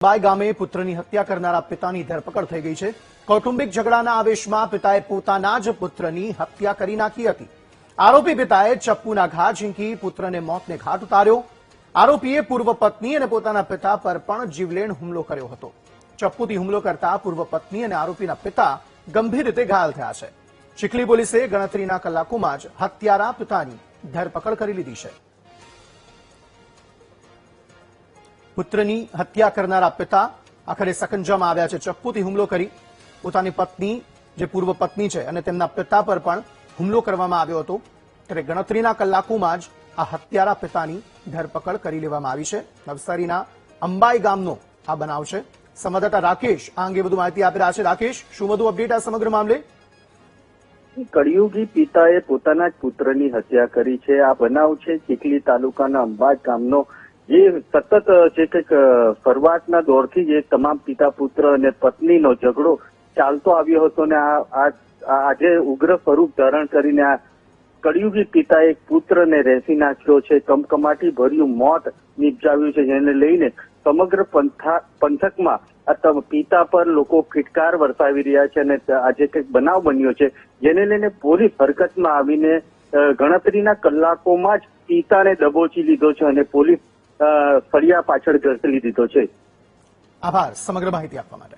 By ગામે પુત્રની હત્યા કરનારા પિતાની ધરપકડ થઈ ગઈ છે। કૌટુંબિક ઝઘડાના આવેશમાં પિતાએ પોતાના જ પુત્રની હત્યા કરી નાખી હતી। આરોપી પિતાએ ચપ્પુના ઘા ઝીંકી પુત્રને મોતને ઘાટ ઉતાર્યો। આરોપીએ પૂર્વ પત્ની અને પોતાના પિતા પર પણ જીવલેણ હુમલો કર્યો હતો। ચપ્પુથી હુમલો કરતા પૂર્વ પત્ની અને આરોપીના પિતા ગંભીર રીતે ઘાયલ થયા છે। ચીખલી પોલીસે ગણતરીના કલાકોમાં જ હત્યારા પિતાની ધરપકડ કરી લીધી છે। પુત્રની હત્યા કરનારા પિતા આખરે સકંજામાં આવ્યા છે। ચપ્પુથી હુમલો કરી પોતાની પત્ની જે પૂર્વ પત્ની છે અને તેમના પિતા પર પણ હુમલો કરવામાં આવ્યો હતો। ત્યારે ગણતરીના કલાકોમાં જ આ હત્યારા પિતાની ધરપકડ કરી લેવામાં આવી છે। નવસારીના અંબાઈ ગામનો આ બનાવ છે। સંવાદદાતા રાકેશ આ અંગે વધુ માહિતી આપી રહ્યા છે। રાકેશ, શું વધુ અપડેટ આ સમગ્ર મામલે? કળિયુગી પિતાએ પોતાના જ પુત્રની હત્યા કરી છે। આ બનાવ છે ચીખલી તાલુકાના અંબાજ ગામનો, જે સતત જે કંઈક શરૂઆતના દોરથી જે તમામ પિતા પુત્ર અને પત્નીનો ઝઘડો ચાલતો આવ્યો હતો ને આજે ઉગ્ર સ્વરૂપ ધારણ કરીને આ કળિયુગી પિતાએ એક પુત્રને રેસી નાખ્યો છે। કમકમાટી ભર્યું મોત નિપજાવ્યું છે, જેને લઈને સમગ્ર પંથકમાં આ પિતા પર લોકો ફિટકાર વરસાવી રહ્યા છે અને આજે કંઈક બનાવ બન્યો છે, જેને લઈને પોલીસ હરકતમાં આવીને ગણતરીના કલાકોમાં જ પિતાને દબોચી લીધો છે અને પોલીસ ફળિયા પાછળ ઘસી લીધો છે। આભાર સમગ્ર માહિતી આપવા માટે।